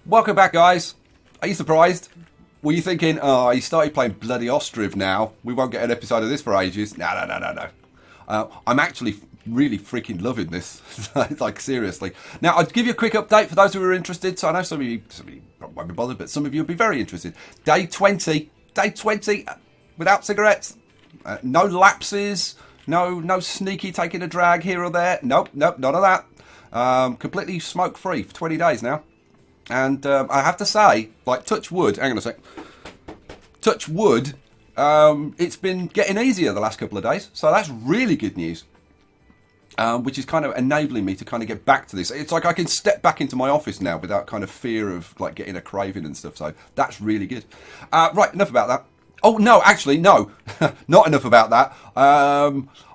Welcome back, guys. Are you surprised? Were you thinking, oh, he started playing bloody Ostriv now, we won't get an episode of this for ages? No. I'm actually really freaking loving this. Like, seriously. Now, I'll give you a quick update for those who are interested. So I know some of you won't be bothered, but some of you will be very interested. Day 20, without cigarettes. No lapses, no sneaky taking a drag here or there. Nope, none of that. Completely smoke-free for 20 days now. And I have to say, like, touch wood, hang on a sec. Touch wood, it's been getting easier the last couple of days. So that's really good news. Which is kind of enabling me to kind of get back to this. It's like I can step back into my office now without kind of fear of, like, getting a craving and stuff. So that's really good. Right, enough about that. Oh, no, actually, no. Not enough about that.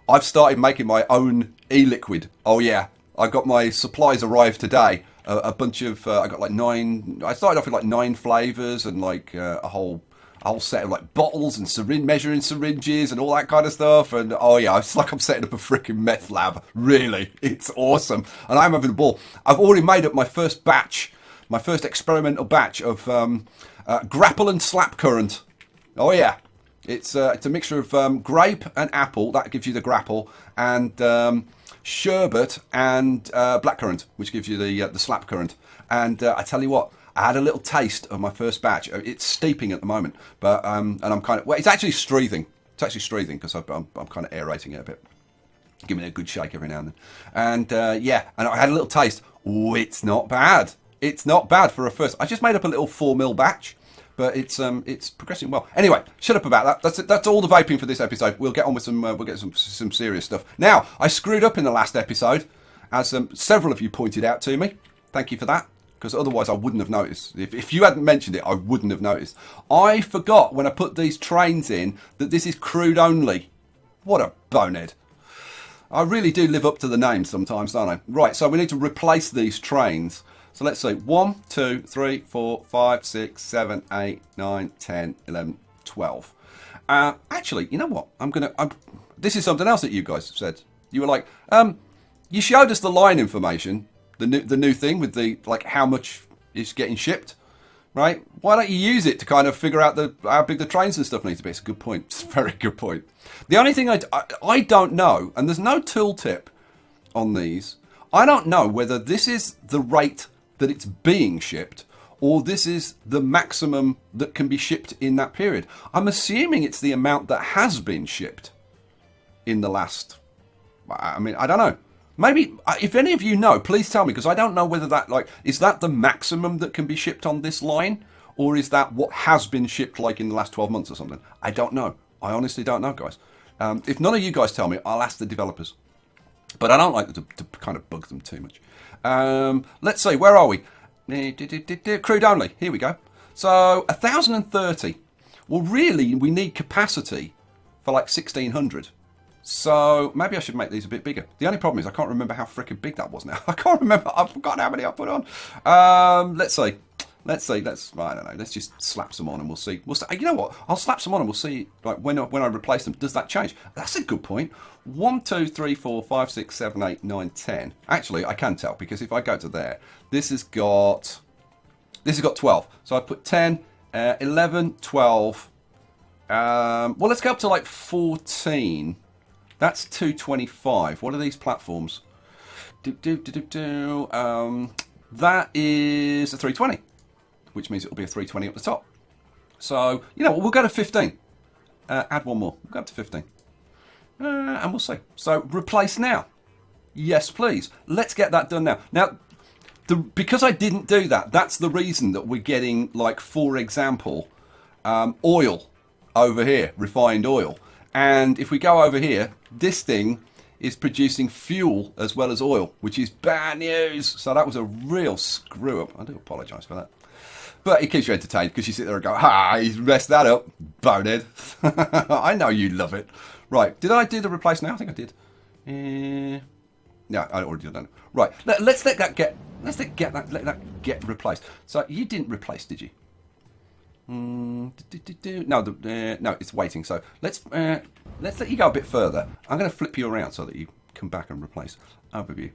I've started making my own e-liquid. Oh, yeah. I got my supplies arrived today. A bunch of, I got like 9, I started off with like 9 flavours and like a whole set of like bottles and measuring syringes and all that kind of stuff. And oh yeah, it's like I'm setting up a freaking meth lab. Really, it's awesome. And I'm having a ball. I've already made up my first batch, my first experimental batch of grapple and slap currant. Oh yeah, it's a mixture of grape and apple. That gives you the grapple. And sherbet and blackcurrant, which gives you the slap currant. And I tell you what, I had a little taste of my first batch. It's steeping at the moment, but and I'm kind of, well, it's actually streathing. It's actually streathing because I'm kind of aerating it a bit, giving it a good shake every now and then. And yeah, and I had a little taste. Oh, it's not bad. It's not bad for a first. I just made up a little 4 ml batch. But it's progressing well. Anyway, shut up about that. That's all the vaping for this episode. We'll get on with some serious stuff. Now, I screwed up in the last episode, as several of you pointed out to me. Thank you for that, because otherwise I wouldn't have noticed. If you hadn't mentioned it, I wouldn't have noticed. I forgot when I put these trains in that this is crude only. What a bonehead. I really do live up to the name sometimes, don't I? Right, so we need to replace these trains. So let's see, 1, 2, 3, 4, 5, 6, 7, 8, 9, 10, 11, 12. Actually, you know what? This is something else that you guys have said. You were like, you showed us the line information, the new thing with the, like, how much is getting shipped, right? Why don't you use it to kind of figure out how big the trains and stuff need to be? It's a good point. It's a very good point. The only thing I don't know, and there's no tooltip on these, I don't know whether this is the rate that it's being shipped, or this is the maximum that can be shipped in that period. I'm assuming it's the amount that has been shipped in the last, I mean, I don't know. Maybe, if any of you know, please tell me, because I don't know whether that, like, is that the maximum that can be shipped on this line, or is that what has been shipped, like, in the last 12 months or something? I don't know. I honestly don't know, guys. If none of you guys tell me, I'll ask the developers. But I don't like to kind of bug them too much. Let's see, where are we? Crude only. Here we go. So 1,030. Well, really, we need capacity for like 1,600. So maybe I should make these a bit bigger. The only problem is I can't remember how freaking big that was now. I can't remember. I've forgotten how many I put on. Let's see. I don't know. Let's just slap some on and we'll see. You know what? I'll slap some on and we'll see. Like when I replace them, does that change? That's a good point. 1, 2, 3, 4, 5, 6, 7, 8, 9, 10. Actually, I can tell because if I go to there, this has got 12. So I put 10, 11, 12. Well, let's go up to like 14. That's 225. What are these platforms? That is a 320. Which means it'll be a 320 at the top. So, you know, we'll go to 15. Add one more. We'll go up to 15. And we'll see. So, replace now. Yes, please. Let's get that done now. Now, because I didn't do that, that's the reason that we're getting, like, for example, oil over here, refined oil. And if we go over here, this thing is producing fuel as well as oil, which is bad news. So that was a real screw up. I do apologise for that. But it keeps you entertained because you sit there and go, he's messed that up, bonehead. I know you love it. Right, did I do the replace now? I think I did. No, I already done it. Right, let's let that get replaced. So you didn't replace, did you? No, no, it's waiting. So let's let you go a bit further. I'm going to flip you around so that you come back and replace. Overview.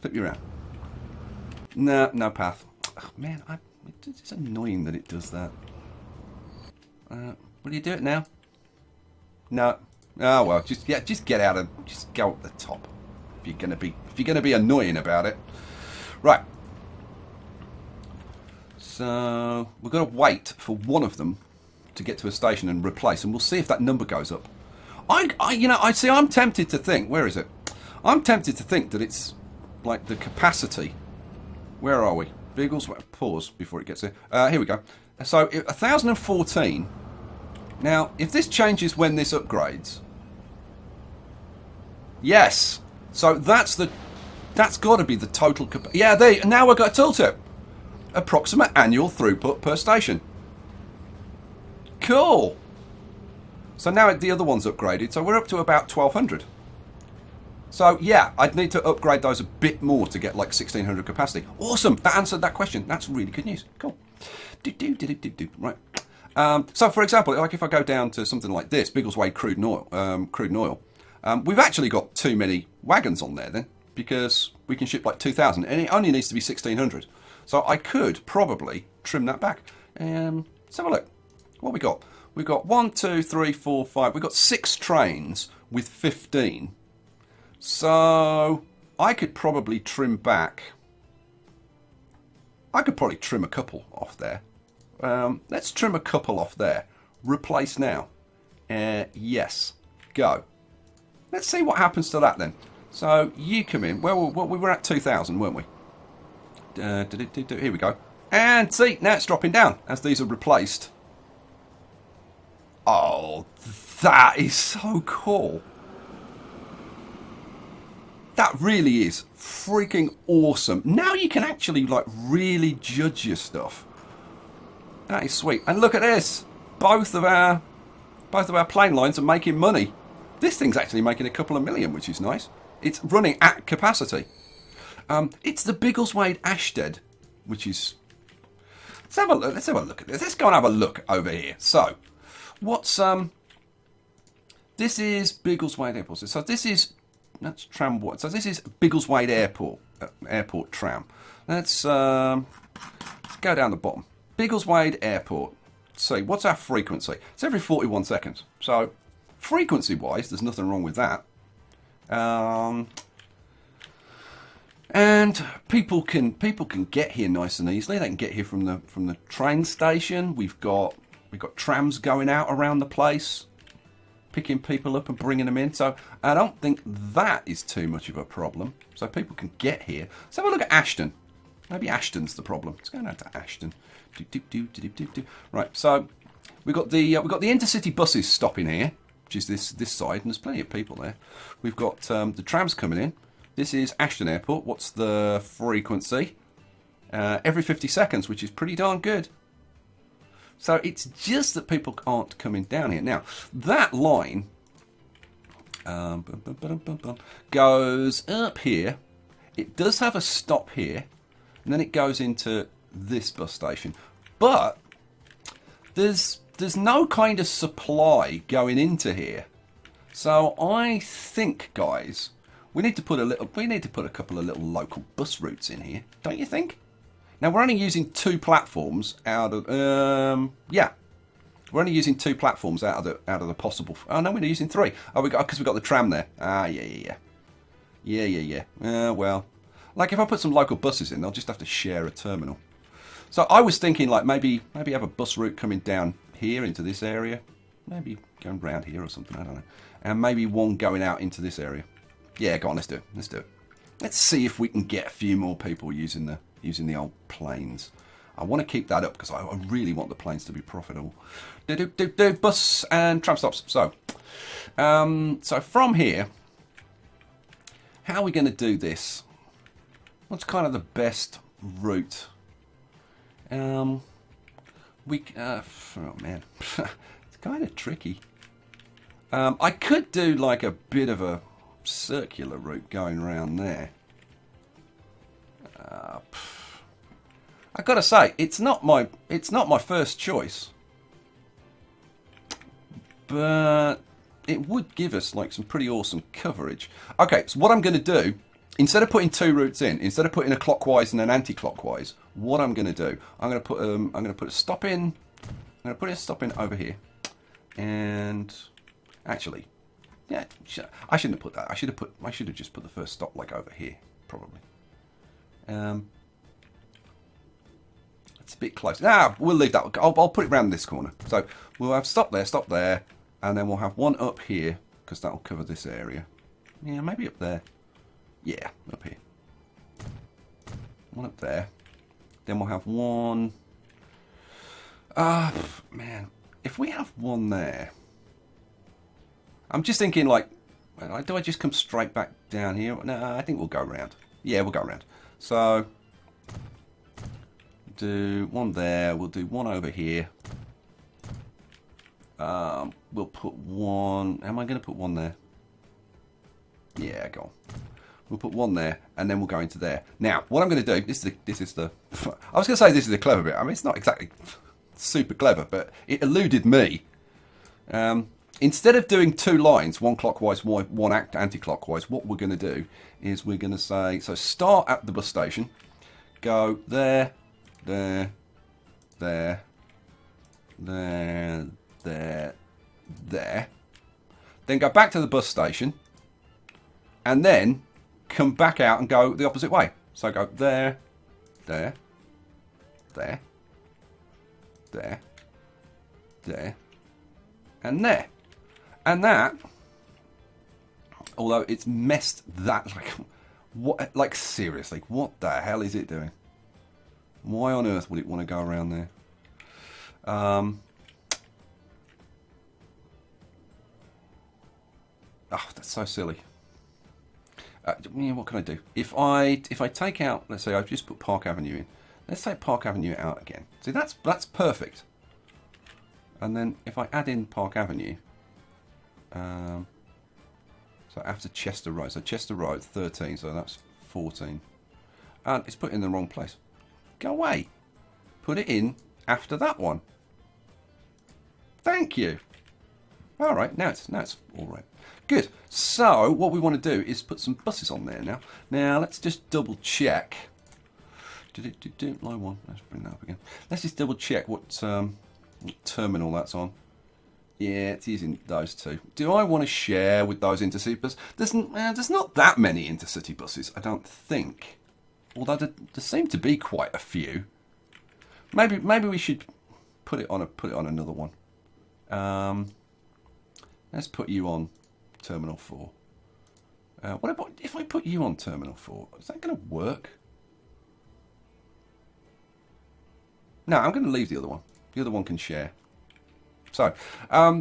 Flip you around. No, no path. Oh, man, it's annoying that it does that. Will you do it now? No. Oh well, just get out of, just go up the top. If you're gonna be annoying about it, right? So we've got to wait for one of them to get to a station and replace, and we'll see if that number goes up. I'm tempted to think. Where is it? I'm tempted to think that it's like the capacity. Where are we? Beagles, pause before it gets here. Here we go. So 1014. Now, if this changes when this upgrades, yes. So that's got to be the total capacity. Yeah, now we've got a tooltip. Approximate annual throughput per station. Cool. So now the other one's upgraded, so we're up to about 1200. So yeah, I'd need to upgrade those a bit more to get like 1600 capacity. Awesome, that answered that question. That's really good news. Cool. Right. So for example, like if I go down to something like this, Biggleswade crude and oil, we've actually got too many wagons on there then, because we can ship like 2000 and it only needs to be 1600. So I could probably trim that back. Let's have a look. What we got? We've got 1, 2, 3, 4, 5. We've got 6 trains with 15. So I could probably trim back. I could probably trim a couple off there. Let's trim a couple off there. Replace now. Yes. Go. Let's see what happens to that then. So you come in. Well, we were at 2000, weren't we? Here we go. And see, now it's dropping down as these are replaced. Oh, that is so cool. That really is freaking awesome. Now you can actually like really judge your stuff. That is sweet. And look at this. Both of our plane lines are making money. This thing's actually making a couple of million, which is nice. It's running at capacity. It's the Biggleswade Ashted, which is. Let's have a look at this. Let's go and have a look over here. So, what's this is Biggleswade Airport. So that's tram what? So this is Biggleswade Airport tram. Let's go down the bottom. Biggleswade Airport. Let's see, what's our frequency? It's every 41 seconds. So frequency-wise, there's nothing wrong with that. And people can get here nice and easily. They can get here from the train station. We've got trams going out around the place, picking people up and bringing them in. So I don't think that is too much of a problem. So people can get here. Let's have a look at Ashton. Maybe Ashton's the problem. Let's go down to Ashton. Right. So we've got the intercity buses stopping here, which is this side, and there's plenty of people there. We've got the trams coming in. This is Ashton Airport. What's the frequency? Every 50 seconds, which is pretty darn good. So it's just that people aren't coming down here. Now, that line goes up here. It does have a stop here, and then it goes into this bus station. But there's no kind of supply going into here. So I think, guys, we need to put a couple of little local bus routes in here, don't you think? Now we're only using 2 platforms out of we're only using 2 platforms out of the possible. Oh no, we're using 3. Oh, because we got the tram there. Ah, yeah. Well, like if I put some local buses in, they'll just have to share a terminal. So I was thinking like maybe have a bus route coming down here into this area, maybe going round here or something. I don't know, and maybe one going out into this area. Yeah, go on, let's do it. Let's see if we can get a few more people using the old planes. I want to keep that up because I really want the planes to be profitable. Bus and tram stops. So from here, how are we going to do this? What's kind of the best route? Oh man, it's kind of tricky. I could do like a bit of a circular route going around there. I gotta say, it's not my first choice, but it would give us like some pretty awesome coverage. Okay, so what I'm going to do instead of putting two routes in, instead of putting a clockwise and an anti-clockwise, what I'm going to do, I'm going to put a stop in. I'm going to put a stop in over here, and actually, yeah, I shouldn't have put that. I should have just put the first stop like over here, probably. It's a bit close. Nah, we'll leave that. I'll put it around this corner. So we'll have stop there, and then we'll have one up here because that'll cover this area. Yeah, maybe up there. Yeah, up here. One up there. Then we'll have one. Man, if we have one there, I'm just thinking like, do I just come straight back down here? No, I think we'll go around. Yeah, we'll go around. So, do one there. We'll do one over here. We'll put one. Am I going to put one there? Yeah, go on. We'll put one there, and then we'll go into there. Now, what I'm going to do. This is the. I was going to say this is the clever bit. I mean, it's not exactly super clever, but it eluded me. Instead of doing two lines, one clockwise, one anti-clockwise, what we're going to do is we're going to say, so start at the bus station, go there, there, there, there, there, there, then go back to the bus station, and then come back out and go the opposite way. So go there, there, there, there, there, and there. And that, although it's messed that, like seriously, what the hell is it doing? Why on earth would it want to go around there? Oh, that's so silly. What can I do? If I take out, let's say I've just put Park Avenue in. Let's take Park Avenue out again. See, that's perfect. And then if I add in Park Avenue, so after Chester Road, so Chester Road 13, so that's 14, and it's put in the wrong place. Go away. Put it in after that one. Thank you. All right, now it's all right. Good. So what we want to do is put some buses on there now. Now let's just double check. Line one. Let's bring that up again. Let's just double check what terminal that's on. Yeah, it's using those two. Do I want to share with those intercity buses? There's not that many intercity buses, I don't think. Although there seem to be quite a few. Maybe we should put it on another one. Let's put you on Terminal 4. What about if I put you on Terminal 4? Is that going to work? No, I'm going to leave the other one. The other one can share. So,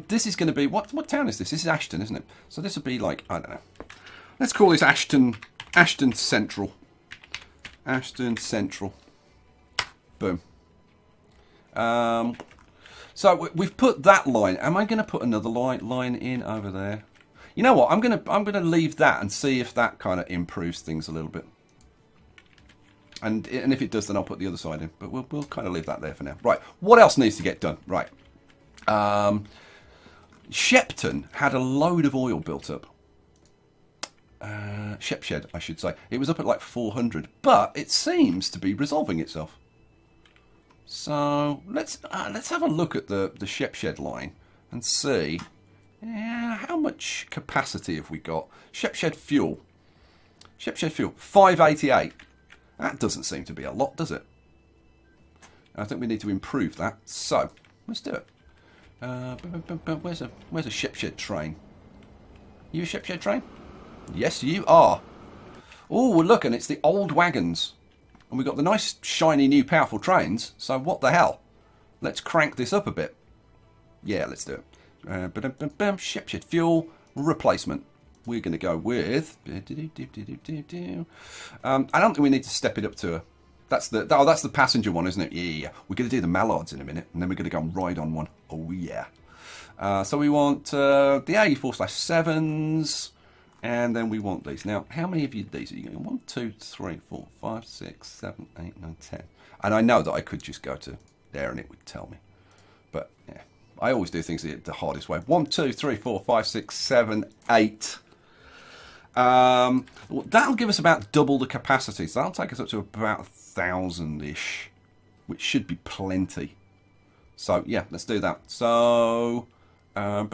this is going to be... What town is this? This is Ashton, isn't it? So this would be like... I don't know. Let's call this Ashton Central. Ashton Central. Boom. So we've put that line. Am I going to put another line in over there? You know what? I'm going to leave that and see if that kind of improves things a little bit. And if it does, then I'll put the other side in. But we'll kind of leave that there for now. Right. What else needs to get done? Right. Shepton had a load of oil built up. Shepshed, I should say. It was up at like 400, but it seems to be resolving itself. So let's have a look at the Shepshed line and see how much capacity have we got. Shepshed fuel, 588. That doesn't seem to be a lot, does it? I think we need to improve that. So let's do it. Where's a Shepshed train? You a Shepshed train? Yes, you are. Oh, look, and it's the old wagons. And we've got the nice, shiny, new, powerful trains. So what the hell? Let's crank this up a bit. Yeah, let's do it. Shepshed fuel replacement. We're going to go with... I don't think we need to step it up to a... That's the passenger one, isn't it? Yeah. We're going to do the Mallards in a minute, and then we're going to go and ride on one. Oh, yeah. So we want the AE4/7s, and then we want these. Now, how many of you these are you going? 1, 2, 3, 4, 5, 6, 7, 8, 9, 10. And I know that I could just go to there and it would tell me. But, yeah. I always do things the hardest way. 1, 2, 3, 4, 5, 6, 7, 8. That'll give us about double the capacity. So that'll take us up to about 1,000-ish, which should be plenty. So, yeah, let's do that. So, oh,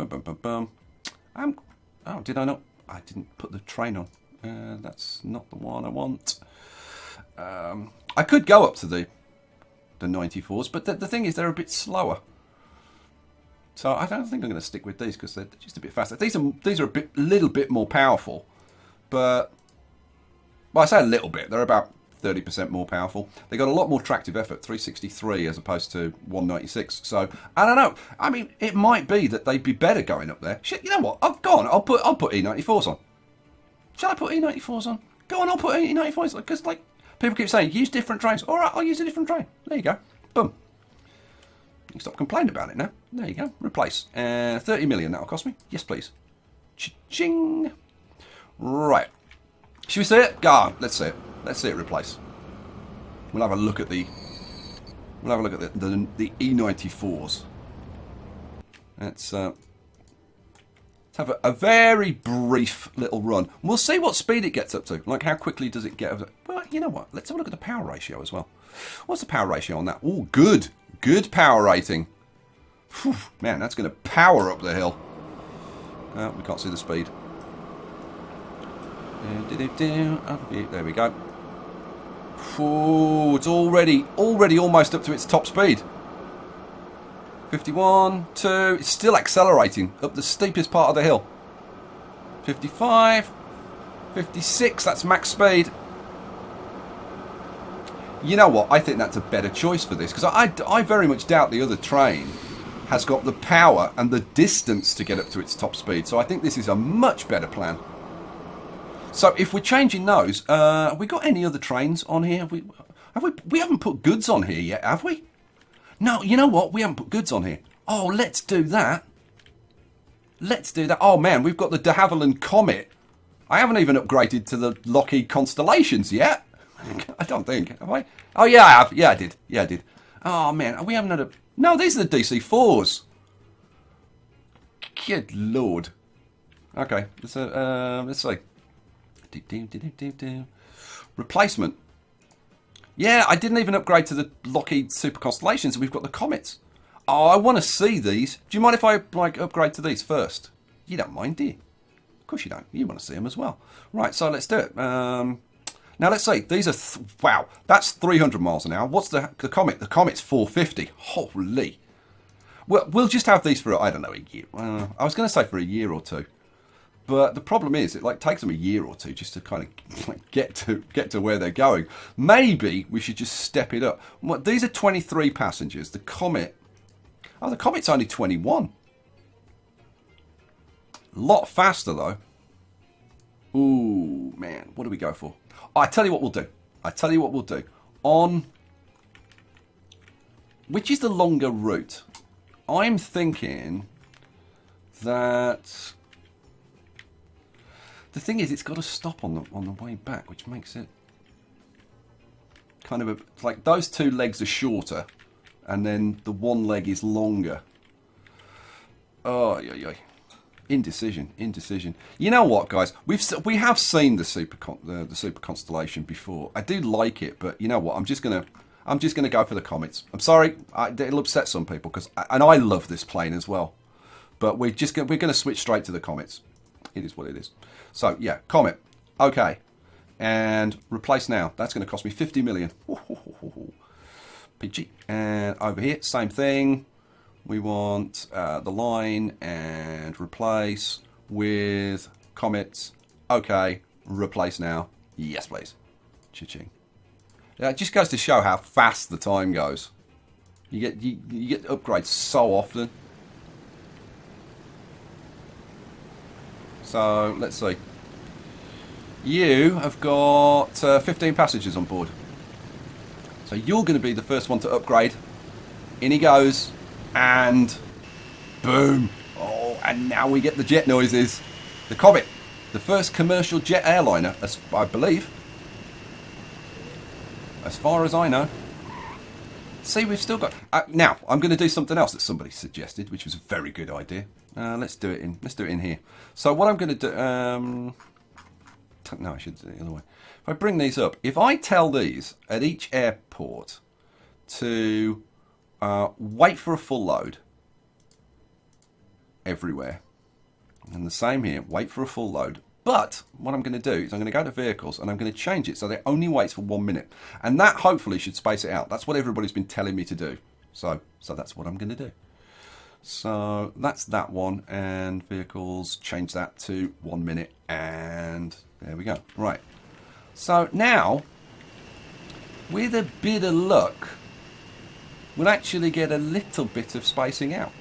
did I not? I didn't put the train on. That's not the one I want. I could go up to the 94s, but the thing is, they're a bit slower. So I don't think I'm going to stick with these because they're just a bit faster. These are a little bit more powerful, but well, I say a little bit. They're about 30% more powerful. They got a lot more tractive effort, 363 as opposed to 196. So I don't know. I mean, it might be that they'd be better going up there. Shit, you know what? Go on. I'll put E94s on. Shall I put E94s on? Go on, I'll put E94s on because like people keep saying use different trains. All right, I'll use a different train. There you go. Boom. You can stop complaining about it now. There you go. Replace. 30 million that'll cost me. Yes, please. Ching. Right. Should we see it? Go on. Let's see it. Let's see it replace. We'll have a look at the the E94s. Let's have a very brief little run. We'll see what speed it gets up to. Like how quickly does it get up to. Well, you know what? Let's have a look at the power ratio as well. What's the power ratio on that? Oh, good. Good power rating. Whew, man, that's going to power up the hill. We can't see the speed. There we go. Ooh, it's already almost up to its top speed. 51, 2. It's still accelerating up the steepest part of the hill. 55, 56. That's max speed. You know what? I think that's a better choice for this because I very much doubt the other train has got the power and the distance to get up to its top speed. So I think this is a much better plan. So if we're changing those, have we got any other trains on here? We haven't put goods on here yet, have we? No, you know what? We haven't put goods on here. Oh, let's do that. Let's do that. Oh man, we've got the de Havilland Comet. I haven't even upgraded to the Lockheed Constellations yet. I don't think. Have I? Oh yeah, I have. Yeah, I did. Yeah, I did. Oh man, we haven't had a. No, these are the DC4s. Good lord. Okay, let's see. Replacement. Yeah, I didn't even upgrade to the Lockheed Super Constellations. We've got the Comets. Oh, I want to see these. Do you mind if I like upgrade to these first? You don't mind, do you? Of course you don't. You want to see them as well. Right, so let's do it. Now let's see. These are wow. That's 300 miles an hour. What's the Comet? The Comet's 450. Holy. Well, we'll just have these for I don't know a year. I was going to say for a year or two. But the problem is, it like takes them a year or two just to kind of like, get to where they're going. Maybe we should just step it up. Well, these are 23 passengers. The Comet, the Comet's only 21. A lot faster though. Ooh man, what do we go for? I tell you what we'll do. On which is the longer route? I'm thinking that. The thing is, it's got to stop on the way back, which makes it kind of it's like those two legs are shorter, and then the one leg is longer. Oh, yeah. Indecision. You know what, guys? We have seen the Super Constellation before. I do like it, but you know what? I'm just gonna go for the Comets. I'm sorry, it'll upset some people and I love this plane as well, but we're gonna switch straight to the Comets. It is what it is. So, yeah, Comet. Okay. And replace now. That's going to cost me 50 million. PG. And over here, same thing. We want the line and replace with Comets. Okay. Replace now. Yes, please. Cha-ching. Yeah, it just goes to show how fast the time goes. You get upgrades so often. So, let's see. You have got 15 passengers on board. So you're going to be the first one to upgrade. In he goes. And boom. Oh, and now we get the jet noises. The Comet. The first commercial jet airliner, I believe. As far as I know. See, we've still got... now, I'm going to do something else that somebody suggested, which was a very good idea. Let's do it in here. So what I'm going to do... no, I should do it the other way. If I bring these up, if I tell these at each airport to wait for a full load everywhere, and the same here, wait for a full load. But what I'm going to do is I'm going to go to vehicles and I'm going to change it so that it only waits for 1 minute. And that hopefully should space it out. That's what everybody's been telling me to do. So that's what I'm going to do. So that's that one. And vehicles, change that to 1 minute. And there we go. Right. So now, with a bit of luck, we'll actually get a little bit of spacing out.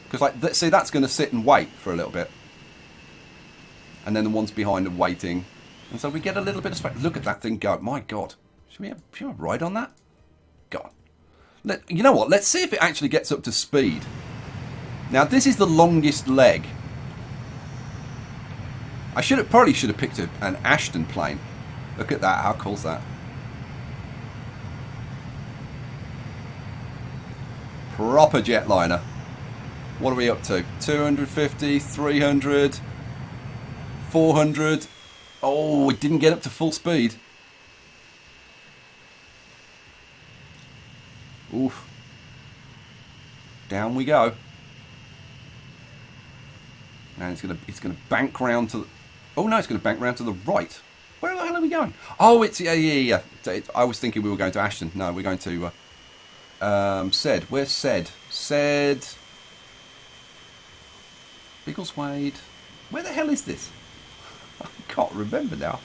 Because, like, see, that's going to sit and wait for a little bit. And then the ones behind are waiting. And so we get a little bit of space. Look at that thing go. My God. Should we have a ride on that? Go on. You know what? Let's see if it actually gets up to speed. Now, this is the longest leg. I probably should have picked an Ashton plane. Look at that. How cool's that? Proper jetliner. What are we up to? 250, 300... 400. Oh, it didn't get up to full speed. Oof. Down we go. And it's gonna bank round to the, oh no, it's gonna bank round to the right. Where the hell are we going? Oh, it's yeah. I was thinking we were going to Ashton. No, we're going to Sed. Where's Sed? Sed. Biggleswade. Where the hell is this? I can't remember now.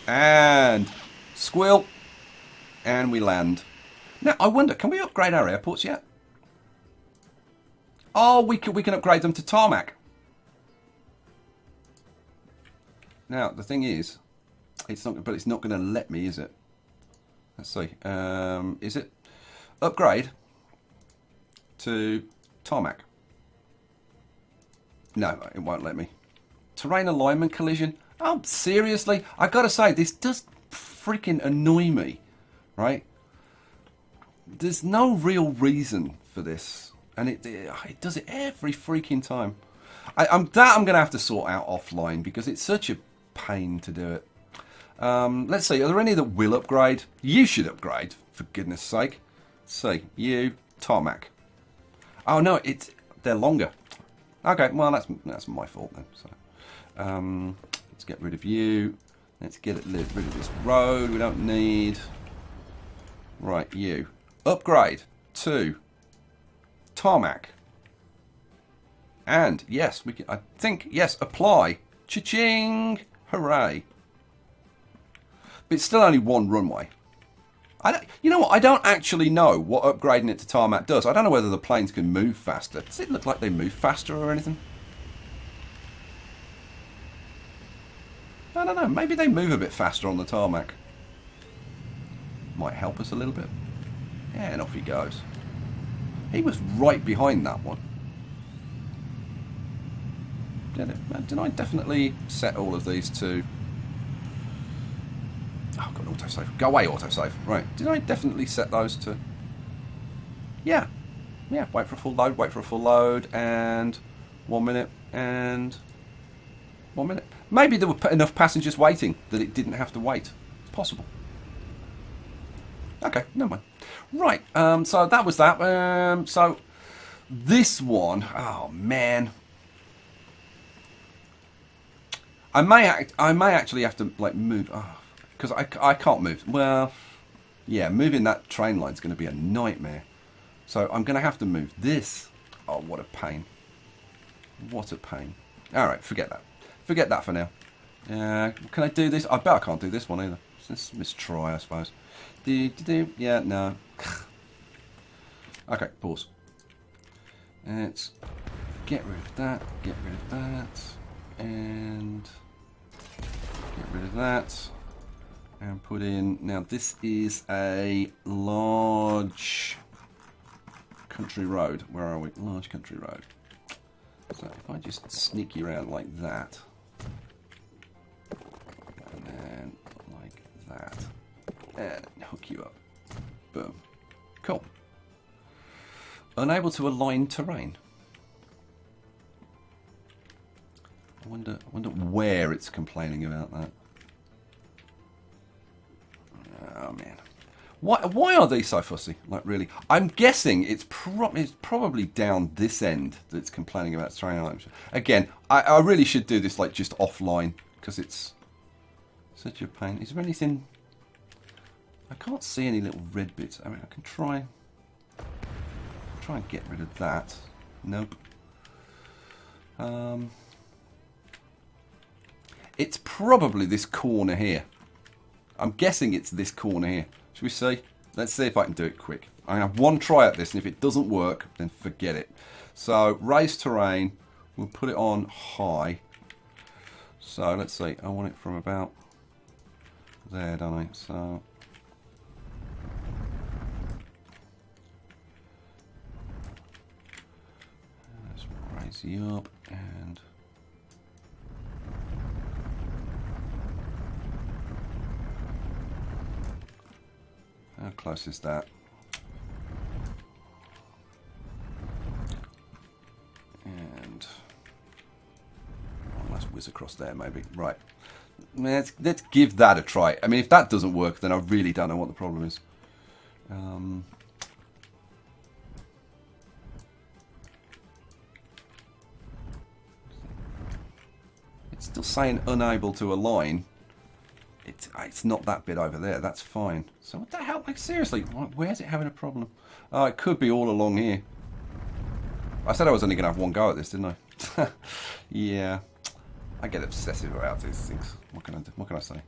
And squill, and we land. Now I wonder, can we upgrade our airports yet? Oh, we can upgrade them to tarmac. Now the thing is, it's not going to let me, is it? Let's see. Is it upgrade to tarmac? No, it won't let me. Terrain alignment collision. Oh, seriously? I gotta say, this does freaking annoy me, right? There's no real reason for this, and it does it every freaking time. I'm gonna have to sort out offline because it's such a pain to do it. Let's see. Are there any that will upgrade? You should upgrade, for goodness sake. Let's see, you tarmac. Oh no, they're longer. Okay, well that's my fault then. So. Let's get rid of you. Let's get rid of this road we don't need. Right, you. Upgrade to tarmac. And yes, we can. I think yes. Apply. Cha-ching! Hooray! But it's still only one runway. You know what? I don't actually know what upgrading it to tarmac does. I don't know whether the planes can move faster. Does it look like they move faster or anything? I don't know, maybe they move a bit faster on the tarmac. Might help us a little bit. Yeah, and off he goes. He was right behind that one. Did I definitely set all of these to... Oh, I've got an autosave. Go away, autosave. Right, did I definitely set those to... Yeah. Yeah, wait for a full load, and 1 minute, and 1 minute. Maybe there were enough passengers waiting that it didn't have to wait. It's possible. Okay, never mind. Right, so that was that. So this one, oh man, I may actually have to like move because I can't move. Well, yeah, moving that train line is going to be a nightmare. So I'm going to have to move this. Oh, what a pain! What a pain! All right, forget that. Forget that for now. Can I do this? I bet I can't do this one either. Let's try, I suppose. Yeah, no. Okay, pause. Let's get rid of that, and get rid of that, and put in... Now, this is a large country road. Where are we? Large country road. So if I just sneak you around like that, and then like that, and hook you up. Boom. Cool. Unable to align terrain. I wonder where it's complaining about that. man. Why are they so fussy? Like, really? I'm guessing it's probably down this end that's complaining about strain items. Again, I really should do this, like, just offline, because it's such a pain. Is there anything... I can't see any little red bits. I mean, I can try and get rid of that. Nope. It's probably this corner here. I'm guessing it's this corner here. Should we see? Let's see if I can do it quick. I'm going to have one try at this, and if it doesn't work, then forget it. So, raise terrain. We'll put it on high. So, let's see. I want it from about there, don't I? So... let's raise you up, and... how close is that? And let's whiz across there, maybe. Right. Let's give that a try. I mean, if that doesn't work, then I really don't know what the problem is. It's still saying unable to align. It's not that bit over there. That's fine. So what the hell? Like, seriously, where's it having a problem? Oh, it could be all along here. I said I was only going to have one go at this, didn't I? Yeah. I get obsessive about these things. What can I do? What can I say?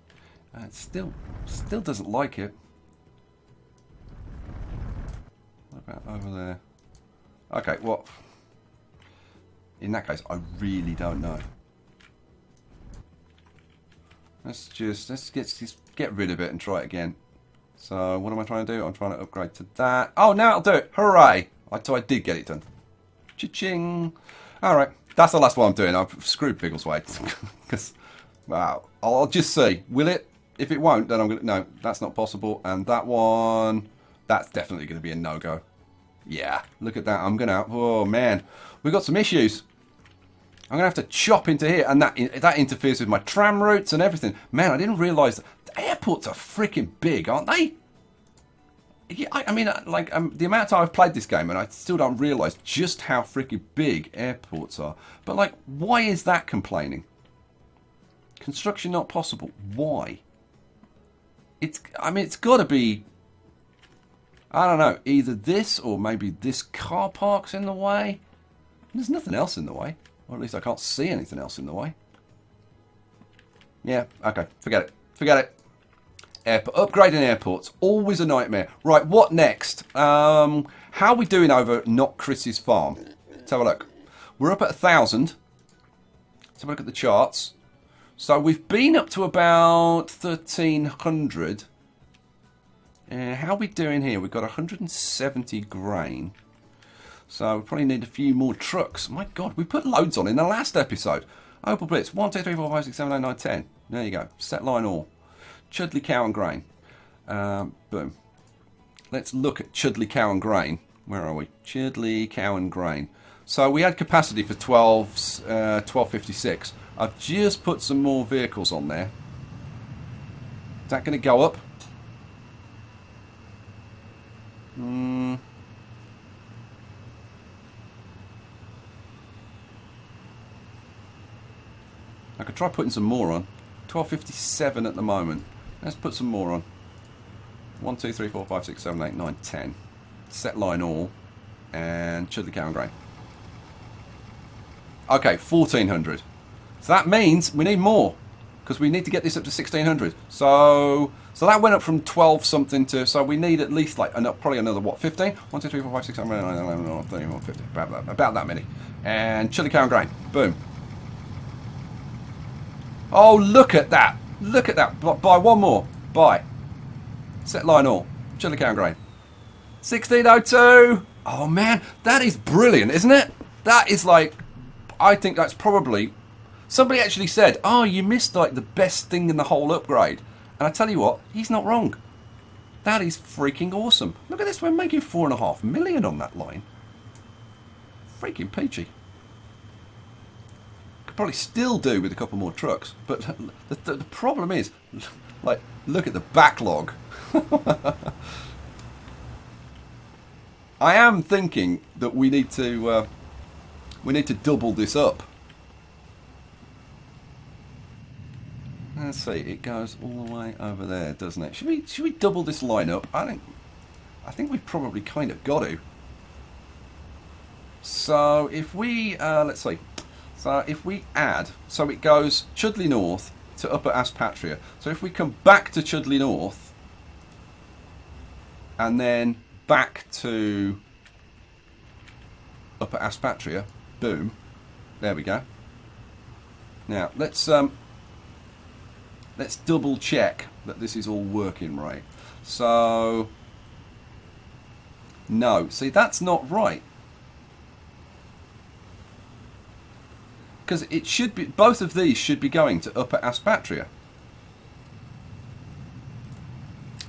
It still doesn't like it. What about over there? Okay, well, in that case, I really don't know. Let's get rid of it and try it again. So what am I trying to do? I'm trying to upgrade to that. Oh, now it'll do it. Hooray! So I did get it done. Cha-ching! Alright, that's the last one I'm doing. I've screwed Biggleswade. Because, wow. I'll just see. Will it? If it won't, then I'm going to... no, that's not possible. And that one... that's definitely going to be a no-go. Yeah, look at that. I'm going to... oh, man. We've got some issues. I'm going to have to chop into here, and that interferes with my tram routes and everything. Man, I didn't realise that the airports are freaking big, aren't they? Yeah, I mean, like, the amount of time I've played this game, and I still don't realise just how freaking big airports are. But, like, why is that complaining? Construction not possible. Why? I mean, it's got to be... I don't know, either this or maybe this car park's in the way. There's nothing else in the way. Or at least I can't see anything else in the way. Yeah, okay, forget it. Forget it. Upgrading airports, always a nightmare. Right, what next? How are we doing over Not Chris's farm? Let's have a look. We're up at 1,000. Let's have a look at the charts. So we've been up to about 1,300. How are we doing here? We've got 170 grain. So we probably need a few more trucks. My God, we put loads on in the last episode. Opal Blitz, 1, 2, 3, 4, 5, 6, 7, 8, 9, 10. There you go. Set line all. Chudley Cow and Grain. Boom. Let's look at Chudley Cow and Grain. Where are we? Chudley Cow and Grain. So we had capacity for 1256. I've just put some more vehicles on there. Is that going to go up? I could try putting some more on. 1257 at the moment. Let's put some more on. 1, 2, 3, 4, 5, 6, 7, 8, 9, 10. Set line all. And Chudley Cow and Grain. Okay, 1,400. So that means we need more. Because we need to get this up to 1,600. So that went up from 12 something to... so we need at least like probably another, what, 15? 1, 2, 3, 4, 5, 6, 7, 8, 9, 10, 11, 12, 13, 14, 15. About that many. And Chudley Cow and Grain. Boom. Oh, look at that. Look at that. Buy one more. Buy. Set line all. Chudley Cow and Grain. 1602. Oh, man. That is brilliant, isn't it? That is like... I think that's probably... somebody actually said, oh, you missed like the best thing in the whole upgrade. And I tell you what, he's not wrong. That is freaking awesome. Look at this. We're making 4.5 million on that line. Freaking peachy. Probably still do with a couple more trucks, but the problem is, like, Look at the backlog. I am thinking that we need to double this up. Let's see, it goes all the way over there, doesn't it? Should we double this line up? I think we've probably kind of got to. So if we let's see. So if we add, so it goes Chudley North to Upper Aspatria. So if we come back to Chudley North and then back to Upper Aspatria, boom, there we go. Now let's double check that this is all working right. So no, see, that's not right. Because it should be, both of these should be going to Upper Aspatria.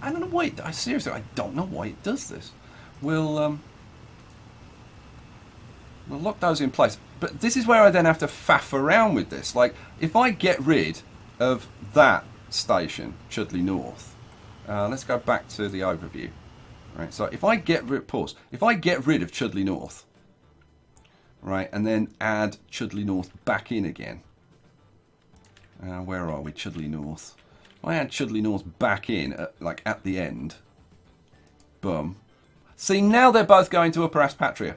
I don't know why seriously, I don't know why it does this. We'll lock those in place. But this is where I then have to faff around with this. Like, if I get rid of that station, Chudley North, let's go back to the overview. Right, so if I get rid, pause. If I get rid of Chudley North, right, and then add Chudley North back in again. Where are we? Chudley North. If I add Chudley North back in, like at the end. Boom. See, now they're both going to Upper Aspatria.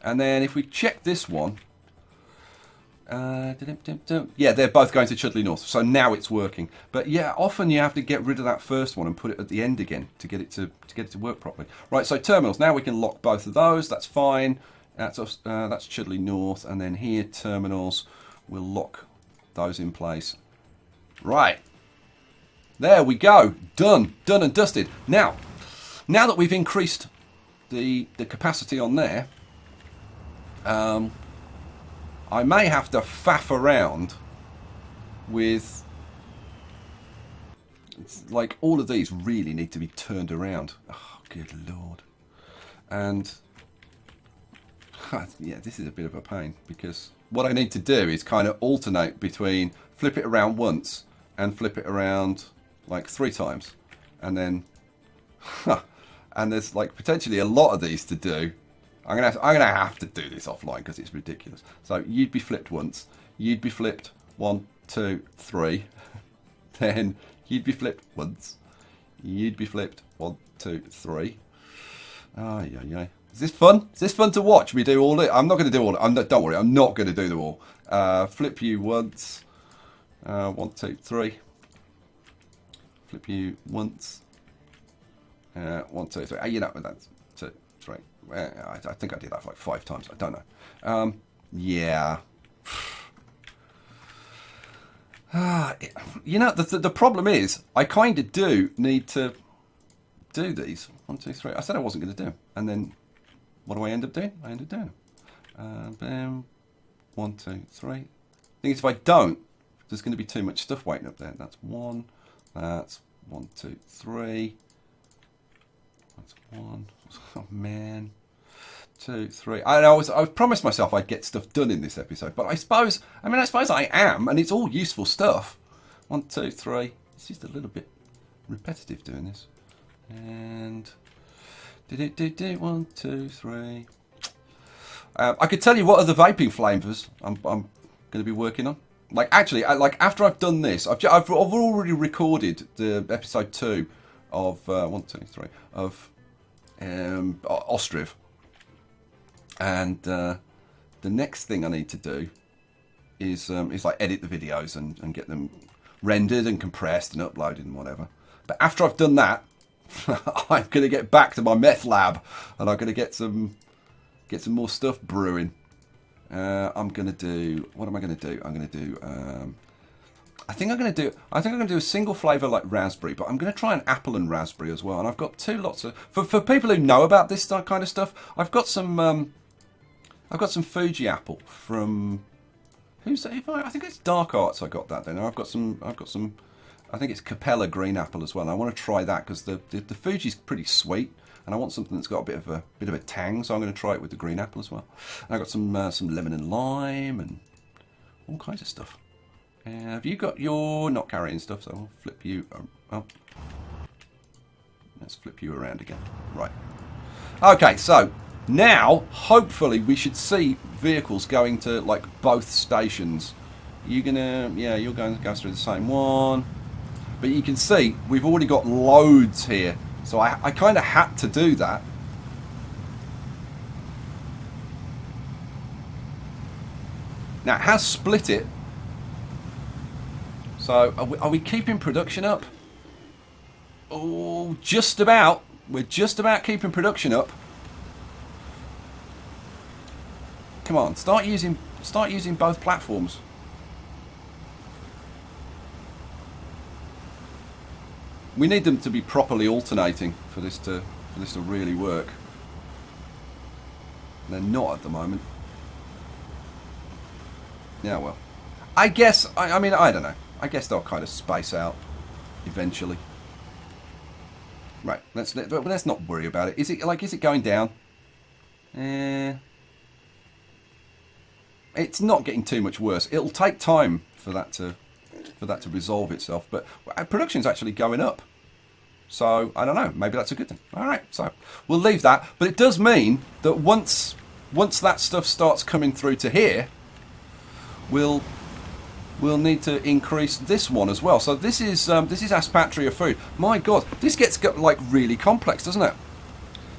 And then if we check this one. Yeah, they're both going to Chudley North. So now it's working. But yeah, often you have to get rid of that first one and put it at the end again to get it to work properly. Right, so terminals. Now we can lock both of those. That's fine. That's Chudley North, and then here terminals, we'll lock those in place. Right, there we go, done and dusted. Now that we've increased the capacity on there, I may have to faff around with, like, all of these really need to be turned around. Oh, good lord. And yeah, this is a bit of a pain, because what I need to do is kind of alternate between flip it around once and flip it around like 3 times, and then and there's like potentially a lot of these to do. I'm gonna have to do this offline because it's ridiculous. So you'd be flipped once, you'd be flipped 1, 2, 3, then you'd be flipped once, you'd be flipped 1, 2, 3. Oh yeah. Is this fun? Is this fun to watch? We do all it. I'm not going to do all it. Don't worry, I'm not going to do them all. Flip you once. 1, 2, 3. Flip you once. 1, 2, 3. You know, that's 2, 3. I think I did that like 5 times. I don't know. Yeah. You know, the problem is, I kind of do need to do these. 1, 2, 3. I said I wasn't going to do them, and then what do I end up doing? I end up doing them. Bam. 1, 2, 3. The thing is, if I don't, there's going to be too much stuff waiting up there. That's 1. That's 1, 2, 3. That's 1. Oh man. 2, 3. I promised myself I'd get stuff done in this episode, but I suppose I am, and it's all useful stuff. 1, 2, 3. It's just a little bit repetitive doing this. And 1, 2, 3. I could tell you what other vaping flavors I'm going to be working on. Like, actually, after I've done this, I've already recorded the episode 2 of 1, 2, 3 of Ostriv, and the next thing I need to do is like edit the videos and get them rendered and compressed and uploaded and whatever. But after I've done that, I'm going to get back to my meth lab, and I'm going to get some more stuff brewing. I'm going to do, what am I going to do? I'm going to do, I think I'm going to do a single flavour like raspberry, but I'm going to try an apple and raspberry as well. And I've got 2 lots of, for people who know about this kind of stuff, I've got some Fuji apple from, who's that? I think it's Dark Arts. I got that then. I've got some. I think it's Capella green apple as well. And I want to try that because the Fuji's pretty sweet, and I want something that's got a bit of a tang. So I'm going to try it with the green apple as well. And I got some lemon and lime and all kinds of stuff. Have you got your not carrying stuff? So I'll flip you. Oh, let's flip you around again. Right. Okay, so now hopefully we should see vehicles going to like both stations. You're gonna, yeah, you're going to go through the same one, but you can see we've already got loads here. So I kind of had to do that. Now it has split it. So are we keeping production up? Oh, just about. We're just about keeping production up. Come on, start using both platforms. We need them to be properly alternating for this to really work. They're not at the moment. Yeah, well, I guess I mean I don't know. I guess they'll kind of space out eventually. Right, let's not worry about it. Is it going down? It's not getting too much worse. It'll take time for that to resolve itself, but production's actually going up. So I don't know. Maybe that's a good thing. All right, so we'll leave that. But it does mean that once that stuff starts coming through to here, we'll need to increase this one as well. So this is Aspatria food. My God, this gets like really complex, doesn't it?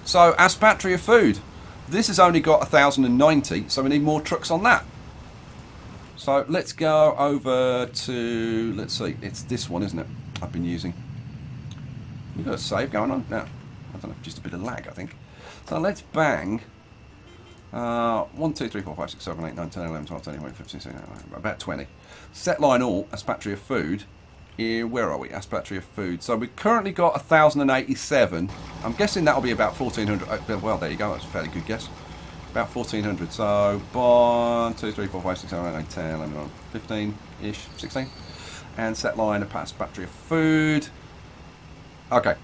So Aspatria food. This has only got 1,090, so we need more trucks on that. So let's go over to, let's see, it's this one, isn't it? I've been using. We've got a save going on now. I don't know, just a bit of lag, I think. So let's bang. 1, 2, 3, 4, 5, 6, 7, 8, 9, 10, 11, 12, 13, 14, 15, 16, about 20. Set line all, Aspatria food. Where are we? Aspatria food. So we've currently got 1,087. I'm guessing that'll be about 1,400. Well, there you go. That's a fairly good guess. About 1,400. So 1, 2, 3, 4, 5, 6, 7, 8, 9, 10, 11, 12, 15-ish, 16. And set line of Aspatria food. Okay.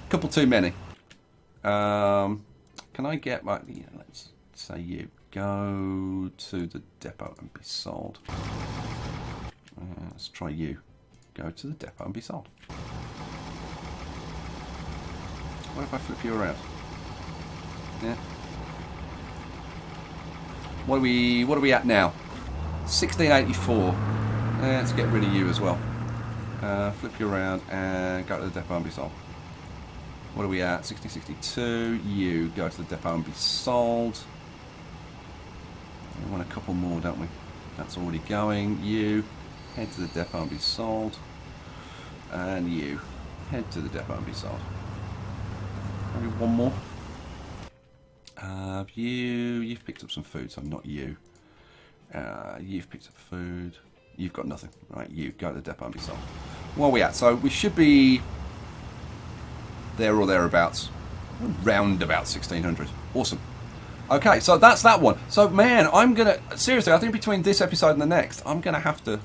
Couple too many. Can I get my... Yeah, let's say you. Go to the depot and be sold. Let's try you. Go to the depot and be sold. What if I flip you around? Yeah. What are we at now? 1684. Let's get rid of you as well. Flip you around and go to the depot and be sold. What are we at? 1662. You go to the depot and be sold. We want a couple more, don't we? That's already going. You head to the depot and be sold. And you head to the depot and be sold. Maybe one more. You've picked up some food, so not you. You've picked up food. You've got nothing. Right, you go to the depot and be sold. Where are we at? So we should be there or thereabouts. Round about 1600. Awesome. Okay, so that's that one. So man, seriously, I think between this episode and the next, I'm gonna have to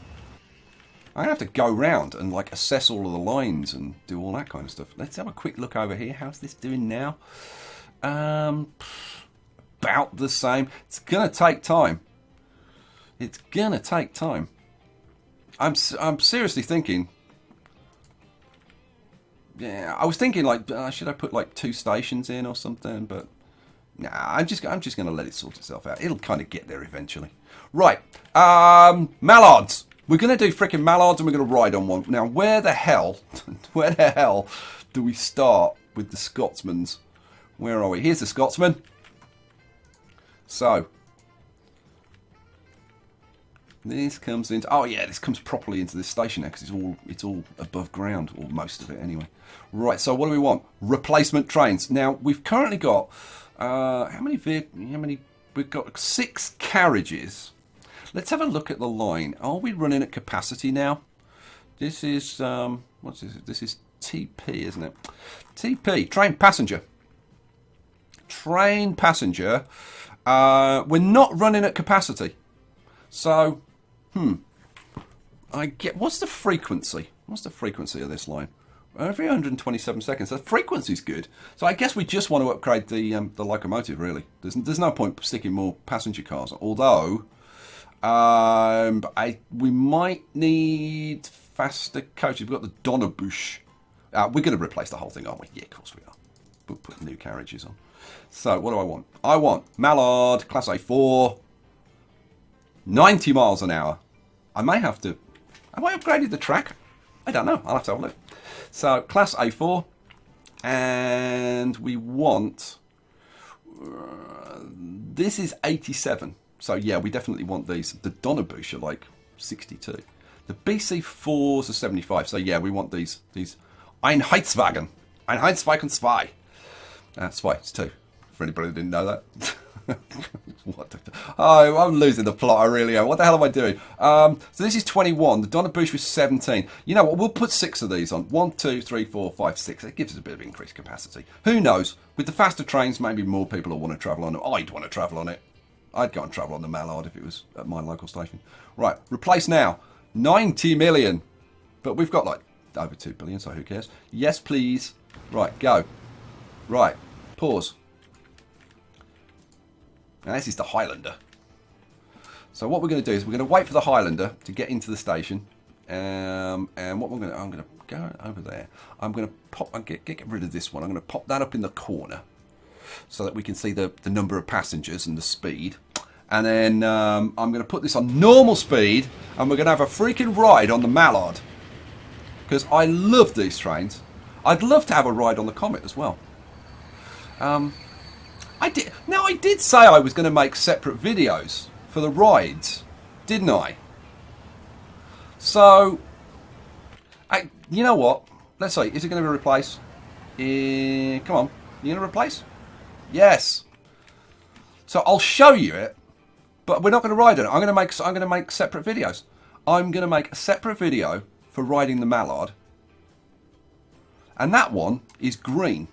go round and like assess all of the lines and do all that kind of stuff. Let's have a quick look over here. How's this doing now? About the same. It's gonna take time. It's gonna take time. I'm seriously thinking. Yeah, I was thinking like, should I put like 2 stations in or something? But nah, I'm just gonna let it sort itself out. It'll kind of get there eventually. Right, mallards. We're gonna do freaking mallards, and we're gonna ride on one. Now, where the hell do we start with the Scotsmans? Where are we? Here's the Scotsman. So this comes into. Oh yeah, this comes properly into this station now because it's all above ground, or most of it anyway. Right. So what do we want? Replacement trains. Now we've currently got how many? We've got 6 carriages. Let's have a look at the line. Are we running at capacity now? This is what's this? This is TP, isn't it? TP, train passenger. Train passenger. We're not running at capacity. So, I get. What's the frequency? What's the frequency of this line? Every 127 seconds. The frequency's good. So I guess we just want to upgrade the locomotive. Really, there's no point sticking more passenger cars. Although, We might need faster coaches. We've got the Donnerbusch. We're going to replace the whole thing, aren't we? Yeah, of course we are. We'll put new carriages on. So, what do I want? I want Mallard, Class A4, 90 miles an hour. I may have to... Have I upgraded the track? I don't know. I'll have to have a look. So, Class A4. And we want... this is 87. So, yeah, we definitely want these. The Donnerbusch are like 62. The BC4s are 75. So, yeah, we want these Einheitswagen. Einheitswagen 2. Zwei, it's 2. For anybody who didn't know that. What? Oh, I'm losing the plot, I really am. What the hell am I doing? So this is 21. The Donnerbusch was 17. You know what? We'll put 6 of these on. 1, 2, 3, 4, 5, 6. It gives us a bit of increased capacity. Who knows? With the faster trains, maybe more people will want to travel on it. I'd want to travel on it. I'd go and travel on the Mallard if it was at my local station. Right, replace now. 90 million. But we've got like over 2 billion, so who cares? Yes, please. Right, go. Right, pause. Now this is the Highlander. So what we're going to do is we're going to wait for the Highlander to get into the station. And what I'm going to go over there. I'm going to pop, get rid of this one. I'm going to pop that up in the corner so that we can see the number of passengers and the speed. And then I'm going to put this on normal speed, and we're going to have a freaking ride on the Mallard. Because I love these trains. I'd love to have a ride on the Comet as well. I did say I was going to make separate videos for the rides, didn't I? So, you know what? Let's see. Is it going to be replaced? Come on. You going to replace? Yes. So I'll show you it, but we're not going to ride on it. I'm going to make separate videos. I'm going to make a separate video for riding the Mallard, and that one is green.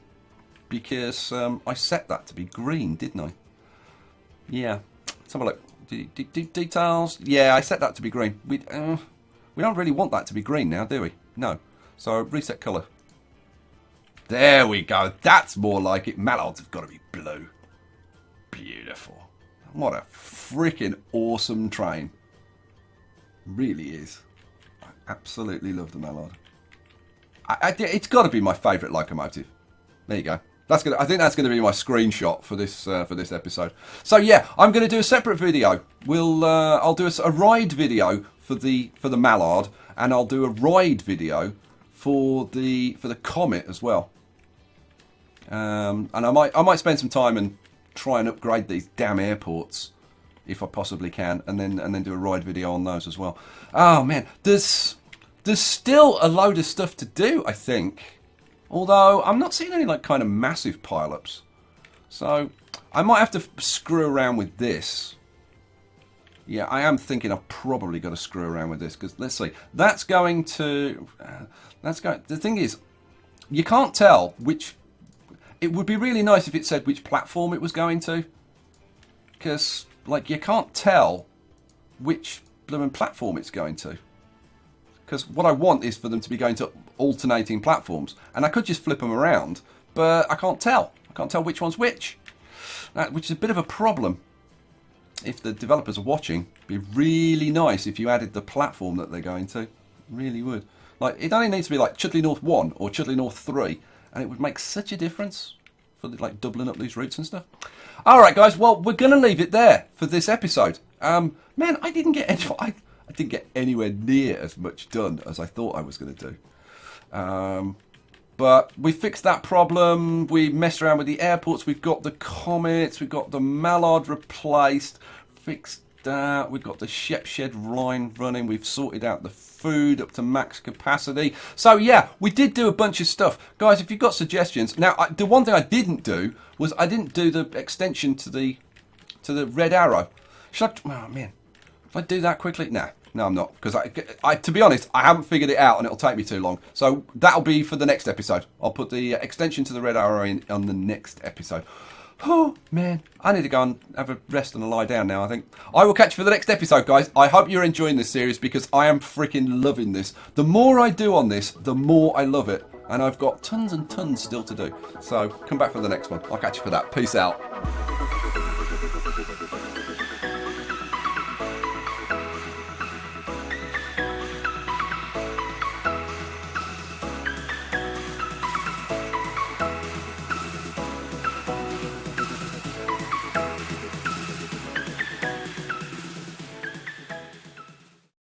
Because I set that to be green, didn't I? Yeah. Let's have a look. Details. Yeah, I set that to be green. We don't really want that to be green now, do we? No. So reset colour. There we go. That's more like it. Mallards have got to be blue. Beautiful. What a freaking awesome train. Really is. I absolutely love the Mallard. It's got to be my favourite locomotive. There you go. I think that's going to be my screenshot for this episode. So yeah, I'm going to do a separate video. I'll do a ride video for the Mallard, and I'll do a ride video for the Comet as well. And I might spend some time and try and upgrade these damn airports if I possibly can, and then do a ride video on those as well. Oh man, there's still a load of stuff to do, I think. Although, I'm not seeing any like kind of massive pile-ups. So, I might have to screw around with this. Yeah, I am thinking I've probably got to screw around with this. Because, let's see. That's going to... the thing is, you can't tell which... It would be really nice if it said which platform it was going to. Because, like, you can't tell which blooming platform it's going to. Because what I want is for them to be going to alternating platforms. And I could just flip them around, but I can't tell. I can't tell which one's which. Which is a bit of a problem. If the developers are watching, it'd be really nice if you added the platform that they're going to. It really would. Like, it only needs to be like Chudley North 1 or Chudley North 3, and it would make such a difference for like doubling up these routes and stuff. Alright guys, well, we're going to leave it there for this episode. Man, I didn't get anywhere near as much done as I thought I was going to do. But we fixed that problem. We messed around with the airports. We've got the Comets. We've got the Mallard replaced. Fixed that. We've got the Shep Shed line running. We've sorted out the food up to max capacity. So yeah, we did do a bunch of stuff. Guys, if you've got suggestions. Now, the one thing I didn't do was I didn't do the extension to the red arrow. Should I... Oh, man. If I do that quickly? Nah. No, I'm not. Because, to be honest, I haven't figured it out and it'll take me too long. So that'll be for the next episode. I'll put the extension to the red arrow in on the next episode. Oh, man. I need to go and have a rest and a lie down now, I think. I will catch you for the next episode, guys. I hope you're enjoying this series because I am freaking loving this. The more I do on this, the more I love it. And I've got tons and tons still to do. So come back for the next one. I'll catch you for that. Peace out.